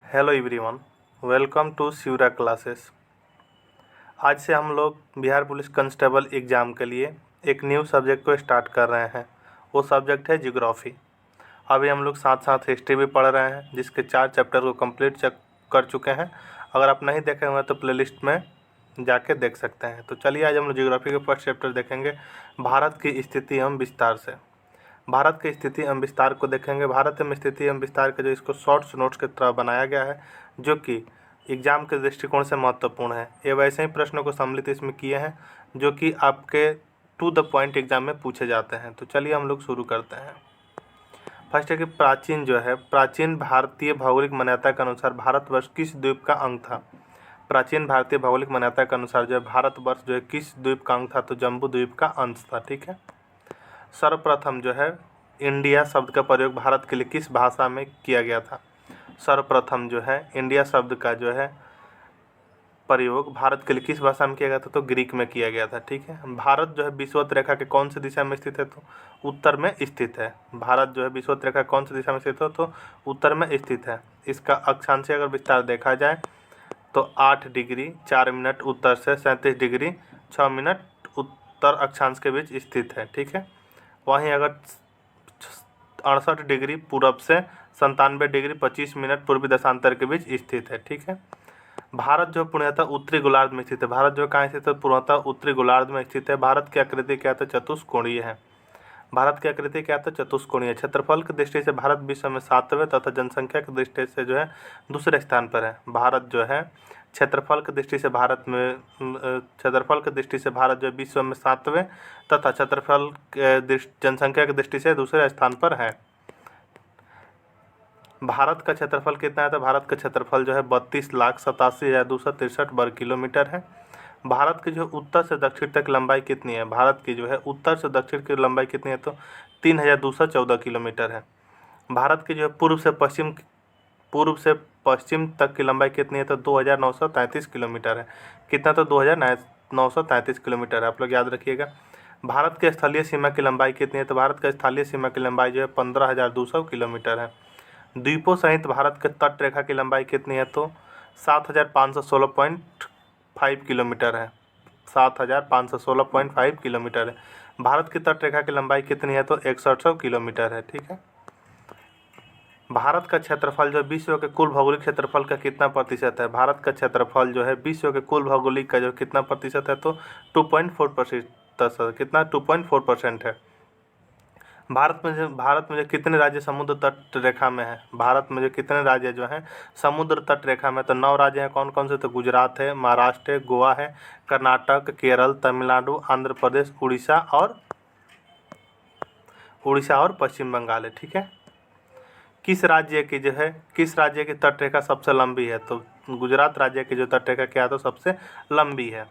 Hello everyone, welcome to Shivra classes. आज से हम लोग बिहार पुलिस कांस्टेबल एग्ज़ाम के लिए एक न्यू सब्जेक्ट को स्टार्ट कर रहे हैं। वो सब्जेक्ट है ज्योग्राफी। अभी हम लोग साथ साथ हिस्ट्री भी पढ़ रहे हैं, जिसके 4 चैप्टर को कंप्लीट कर चुके हैं। अगर आप नहीं देखे हुए तो प्लेलिस्ट में जाके देख सकते हैं। तो चलिए आज हम लोग ज्योग्राफी के फर्स्ट चैप्टर देखेंगे, भारत की स्थिति एवं विस्तार से। भारत की स्थिति एवं विस्तार को देखेंगे। भारत में स्थिति एवं विस्तार के जो इसको शॉर्ट्स नोट्स की तरह बनाया गया है, जो कि एग्जाम के दृष्टिकोण से महत्वपूर्ण है। ये वैसे ही प्रश्नों को सम्मिलित इसमें किए हैं जो कि आपके टू द पॉइंट एग्जाम में पूछे जाते हैं। तो चलिए हम लोग शुरू करते हैं। फर्स्ट है कि प्राचीन भारतीय भौगोलिक मान्यता के अनुसार भारतवर्ष किस द्वीप का अंग था। प्राचीन भारतीय भौगोलिक मान्यता के अनुसार जो है भारतवर्ष जो है किस द्वीप का अंग था, तो जम्बू द्वीप का अंश था। ठीक है। सर्वप्रथम जो है इंडिया शब्द का प्रयोग भारत के लिए किस भाषा में किया गया था। सर्वप्रथम जो है इंडिया शब्द का जो है प्रयोग भारत के लिए किस भाषा में किया गया था, तो ग्रीक में किया गया था। ठीक है। भारत जो है विषुवत रेखा के कौन सी दिशा में स्थित है, तो उत्तर में स्थित है। भारत जो है विषुवत रेखा कौन सी दिशा में स्थित है, तो उत्तर में स्थित है। इसका अक्षांशीय अगर विस्तार देखा जाए तो 8 डिग्री 4 मिनट उत्तर से 37 डिग्री 6 मिनट उत्तर अक्षांश के बीच स्थित है। ठीक है। वहीं अगर 68 डिग्री पूरब से 97 डिग्री 25 मिनट पूर्वी दशांतर के बीच स्थित है। ठीक है। भारत जो पूर्णतः उत्तरी गोलार्ध में स्थित है। भारत जो कहाँ स्थित है, पूर्णतः उत्तरी गोलार्ध में स्थित है। भारत की आकृति क्या है, तो चतुष्कोणीय है। भारत की आकृति क्या है, तो चतुष्कोणीय। क्षेत्रफल की दृष्टि से भारत विश्व में 7वें तथा जनसंख्या की दृष्टि से जो है दूसरे स्थान पर है। भारत जो है क्षेत्रफल की दृष्टि से भारत जो विश्व में 7वें तथा क्षेत्रफल जनसंख्या की दृष्टि से दूसरे स्थान पर है। भारत का क्षेत्रफल कितना है, तो भारत का क्षेत्रफल जो है 32,87,263 वर्ग किलोमीटर है। भारत की जो उत्तर से दक्षिण तक लंबाई कितनी है, भारत की जो है उत्तर से दक्षिण की लंबाई कितनी है, तो 3,214 किलोमीटर है। भारत की जो है पूर्व से पश्चिम तक की लंबाई कितनी है, तो 2,933 किलोमीटर है। कितना, तो 2,933 किलोमीटर है। आप लोग याद रखिएगा। भारत के स्थलीय सीमा की लंबाई कितनी है, तो भारत का स्थलीय सीमा की लंबाई जो है 15,200 किलोमीटर है। द्वीपों सहित भारत के तट रेखा की लंबाई कितनी है, तो 7,516.5 किलोमीटर है। 7,516.5 किलोमीटर है। भारत की तट रेखा की लंबाई कितनी है, तो 6100 किलोमीटर है। ठीक है। भारत का क्षेत्रफल जो विश्व के कुल भौगोलिक क्षेत्रफल का कितना प्रतिशत है। भारत का क्षेत्रफल जो है विश्व के कुल भौगोलिक का जो कितना प्रतिशत है, तो 2.4%। कितना, 2.4% है। भारत में जो कितने राज्य समुद्र तट रेखा में है। भारत में जो कितने राज्य जो हैं समुद्र तट रेखा में, तो 9 राज्य हैं। कौन कौन से, तो गुजरात है, महाराष्ट्र है, गोवा है, कर्नाटक, केरल, तमिलनाडु, आंध्र प्रदेश, उड़ीसा और पश्चिम बंगाल है। ठीक है। किस राज्य की तट रेखा सबसे लंबी है, तो गुजरात राज्य की जो तट रेखा क्या है, तो सबसे लंबी है।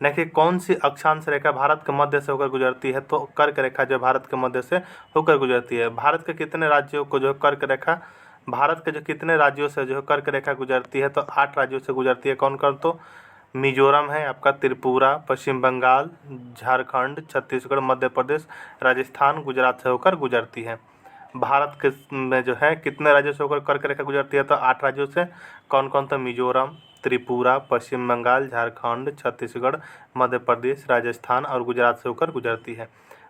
देखिए कौन सी अक्षांश रेखा भारत के मध्य से होकर गुजरती है, तो कर्क रेखा जो भारत के मध्य से होकर गुजरती है। भारत के कितने राज्यों को जो कर्क रेखा भारत के जो कितने राज्यों से जो कर्क रेखा गुजरती है, तो 8 राज्यों से गुजरती है। कौन कौन, तो मिजोरम है आपका, त्रिपुरा, पश्चिम बंगाल, झारखंड, छत्तीसगढ़, मध्य प्रदेश, राजस्थान, गुजरात से होकर गुजरती है। भारत के में जो है कितने राज्यों से होकर कर्क रेखा गुजरती है, तो 8 राज्यों से। कौन कौन, तो मिजोरम, त्रिपुरा, पश्चिम बंगाल, झारखंड, छत्तीसगढ़, मध्य प्रदेश, राजस्थान और गुजरात से होकर गुजरती है।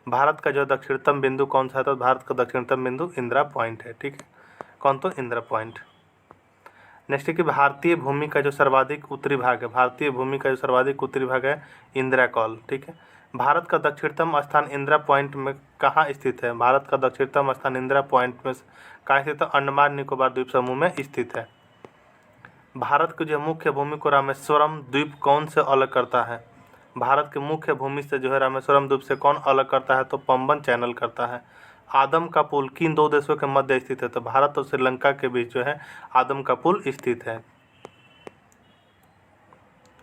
भारत का जो दक्षिणतम बिंदु कौन सा है, तो भारत का दक्षिणतम बिंदु इंदिरा पॉइंट है। ठीक है। कौन, तो इंदिरा पॉइंट। नेक्स्ट है कि भारतीय भूमि का जो सर्वाधिक उत्तरी भाग है, इंदिरा कॉल। ठीक है। भारत का दक्षिणतम स्थान इंदिरा पॉइंट में कहाँ स्थित है। भारत का दक्षिणतम स्थान इंदिरा पॉइंट में कहाँ स्थित है, अंडमान निकोबार द्वीप समूह में स्थित है। भारत की जो मुख्य भूमि को रामेश्वरम द्वीप कौन से अलग करता है। भारत के मुख्य भूमि से जो है रामेश्वरम द्वीप से कौन अलग करता है, तो पंबन चैनल करता है। आदम का पुल किन 2 देशों के मध्य स्थित है, तो भारत और श्रीलंका के बीच जो है आदम का पुल स्थित है।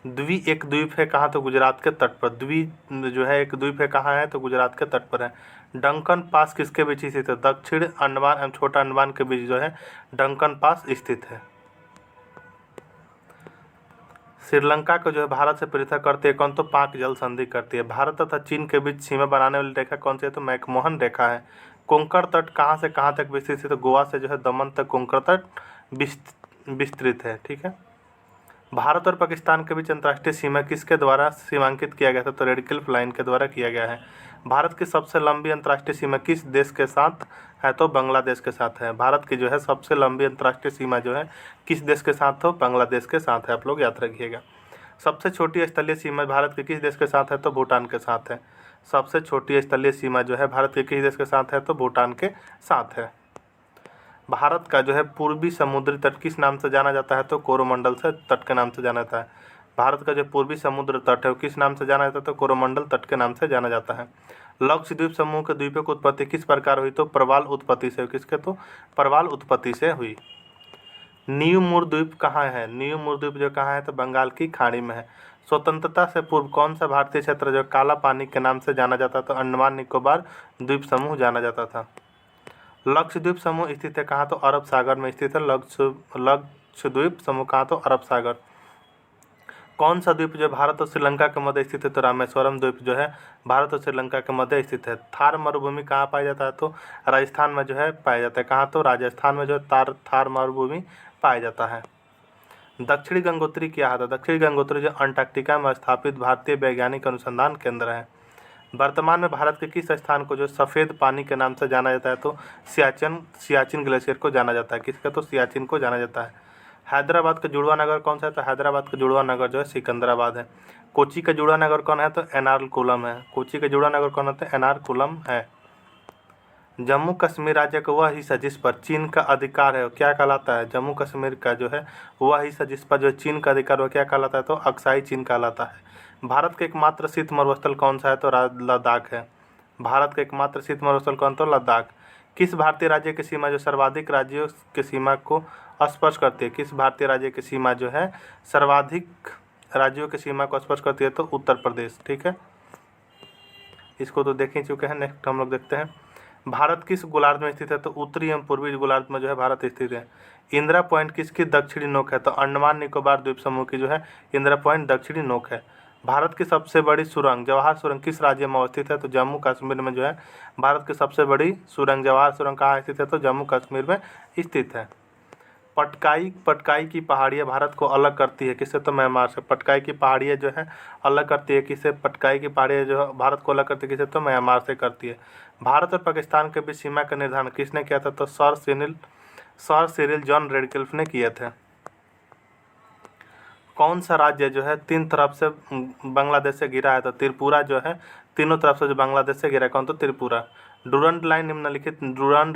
एक द्वीप है कहाँ, तो गुजरात के तट पर। एक द्वीप है कहाँ है, तो गुजरात के तट पर है। डंकन पास किसके बीच स्थित है, दक्षिण अंडमान एवं छोटा अंडमान के बीच जो है डंकन पास स्थित है। श्रीलंका को जो है भारत से पृथक करती है कौन, तो पाक जल संधि करती है। भारत तथा चीन के बीच सीमा बनाने वाली रेखा कौन सी है, तो मैकमोहन रेखा है। कोंकण तट कहाँ से कहाँ तक विस्तृत है? तो गोवा से जो है दमन तक कोंकण तट विस्तृत है। ठीक है। भारत और पाकिस्तान के बीच अंतर्राष्ट्रीय सीमा किसके द्वारा सीमांकित किया गया था? तो रेड क्लिफ लाइन के द्वारा किया गया है। भारत की सबसे लंबी अंतर्राष्ट्रीय सीमा किस देश के साथ है? तो बांग्लादेश के साथ है। भारत की जो है सबसे लंबी अंतर्राष्ट्रीय सीमा जो है किस देश के साथ? तो बांग्लादेश के साथ है। आप लोग याद रखिएगा। सबसे छोटी स्थलीय सीमा भारत के किस देश के साथ है? तो भूटान के साथ है। सबसे छोटी स्थलीय सीमा जो है भारत के किस देश के साथ है? तो भूटान के साथ है। भारत का जो है पूर्वी समुद्री तट किस नाम से जाना जाता है? तो कोरोमंडल से तट के नाम से जाना जाता है। भारत का जो पूर्वी समुद्र तट है वो किस नाम से जाना जाता है? तो कोरोमंडल तट के नाम से जाना जाता है। लक्षद्वीप समूह के द्वीपों की उत्पत्ति किस प्रकार हुई? तो प्रवाल उत्पत्ति से। किसके? तो प्रवाल उत्पत्ति से हुई। न्यू मूर द्वीप कहाँ है? न्यू मूर द्वीप जो कहाँ है? तो बंगाल की खाड़ी में है। स्वतंत्रता से पूर्व कौन सा भारतीय क्षेत्र जो काला पानी के नाम से जाना जाता था? तो अंडमान निकोबार द्वीप समूह जाना जाता था। लक्षद्वीप समूह स्थित है कहाँ? तो अरब सागर में स्थित है लक्षद्वीप समूह कहाँ? तो अरब सागर। कौन सा द्वीप जो भारत और श्रीलंका के मध्य स्थित है? तो रामेश्वरम द्वीप जो है भारत और श्रीलंका के मध्य स्थित है। थार मरुभूमि कहाँ पाया जाता है? तो राजस्थान में जो है पाया जाता है। कहाँ? तो राजस्थान में जो है थार मरुभूमि पाया जाता है। दक्षिणी गंगोत्री क्या है? दक्षिणी गंगोत्री जो अंटार्कटिका में स्थापित भारतीय वैज्ञानिक अनुसंधान केंद्र है। वर्तमान में भारत के किस स्थान को जो सफ़ेद पानी के नाम से जाना जाता है? तो सियाचिन ग्लेशियर को जाना जाता है। किसका? तो सियाचिन को जाना जाता है। हैदराबाद का जुड़वा नगर कौन सा है? तो हैदराबाद का जुड़वा नगर जो है सिकंदराबाद है। कोची का जुड़वा नगर कौन है? तो एर्नाकुलम है। कोची का जुड़वा नगर कौन है? तो एर्नाकुलम है। जम्मू कश्मीर राज्य का वह हिस्सा जिस पर चीन का अधिकार है वो क्या कहलाता है? जम्मू कश्मीर का जो है वह हिस्सा जिस पर जो चीन का अधिकार वो क्या कहलाता है? तो अक्साई चीन कहलाता है। भारत का एकमात्र शीत मरुस्थल कौन सा है? तो लद्दाख है। भारत का एकमात्र शीत मरुस्थल कौन? तो लद्दाख। किस भारतीय राज्य की सीमा जो सर्वाधिक राज्यों की सीमा को स्पर्श करती है? किस भारतीय राज्य की सीमा जो है सर्वाधिक राज्यों की सीमा को स्पर्श करती है? तो उत्तर प्रदेश। ठीक है। इसको तो देख ही चुके हैं। नेक्स्ट हम लोग देखते हैं भारत किस गोलार्ध में स्थित है? तो उत्तरी एवं पूर्वी गोलार्ध में जो है भारत स्थित है। इंदिरा पॉइंट किसकी दक्षिणी नोक है? तो अंडमान निकोबार द्वीप समूह की जो है इंदिरा पॉइंट दक्षिणी नोक है। भारत की सबसे बड़ी सुरंग जवाहर सुरंग किस राज्य में अवस्थित है? तो जम्मू कश्मीर में जो है भारत की सबसे बड़ी सुरंग जवाहर सुरंग कहाँ स्थित है? तो जम्मू कश्मीर में स्थित है। पटकाई की पहाड़ियाँ भारत को अलग करती है किससे? तो म्यांमार से। पटकाई की पहाड़ियाँ जो है अलग करती है किससे? पटकाई की पहाड़ियाँ जो है भारत को अलग करती है किससे? तो म्यांमार से करती है। भारत और पाकिस्तान के बीच सीमा का निर्धारण किसने किया था? तो सर सिरिल जॉन रेडक्लिफ ने किए थे। कौन सा राज्य जो है तीन तरफ से बांग्लादेश से घिरा है? तो त्रिपुरा जो है तीनों तरफ से जो बांग्लादेश से घिरा है कौन? तो त्रिपुरा। डुरंड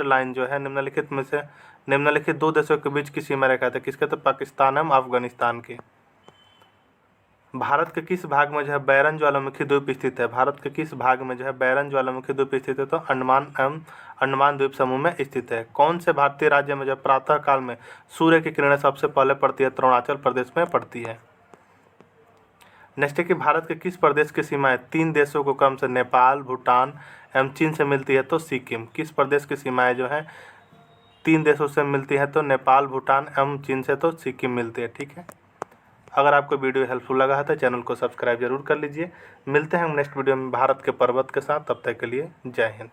लाइन जो है निम्नलिखित में से निम्नलिखित दो देशों के बीच की सीमा रेखा है। किसके? तो पाकिस्तान एवं अफगानिस्तान की। भारत के किस भाग में जो है बैरन ज्वालामुखी द्वीप स्थित है? भारत के किस भाग में जो है बैरन ज्वालामुखी द्वीप स्थित है? तो अंडमान द्वीप समूह में स्थित है। कौन से भारतीय राज्य में जो प्रातः काल में सूर्य की किरणें सबसे पहले पड़ती है? तो अरुणाचल प्रदेश में पड़ती है। नेक्स्ट है कि भारत के किस प्रदेश की सीमाएं तीन देशों को क्रम से नेपाल, भूटान एवं चीन से मिलती है? तो सिक्किम। किस प्रदेश की सीमाएं जो है तीन देशों से मिलती है? तो नेपाल, भूटान एवं चीन से तो सिक्किम मिलती है। ठीक है। अगर आपको वीडियो हेल्पफुल लगा है तो चैनल को सब्सक्राइब जरूर कर लीजिए। मिलते हैं हम नेक्स्ट वीडियो में भारत के पर्वत के साथ। तब तक के लिए जय हिंद।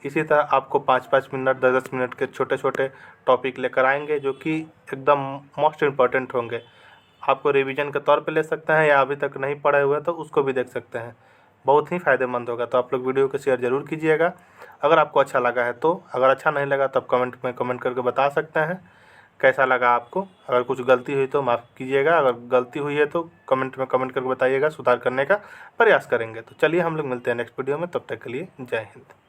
इसी तरह आपको 5-5 मिनट 10-10 मिनट के छोटे छोटे टॉपिक लेकर आएंगे जो कि एकदम मोस्ट इम्पॉर्टेंट होंगे। आपको रिवीजन के तौर पे ले सकते हैं या अभी तक नहीं पढ़े हुए तो उसको भी देख सकते हैं। बहुत ही फ़ायदेमंद होगा। तो आप लोग वीडियो को शेयर ज़रूर कीजिएगा अगर आपको अच्छा लगा है तो। अगर अच्छा नहीं लगा तब कमेंट में कमेंट करके बता सकते हैं कैसा लगा आपको। अगर कुछ गलती हुई तो माफ़ कीजिएगा। अगर गलती हुई है तो कमेंट में कमेंट करके बताइएगा, सुधार करने का प्रयास करेंगे। तो चलिए हम लोग मिलते हैं नेक्स्ट वीडियो में। तब तक के लिए जय हिंद।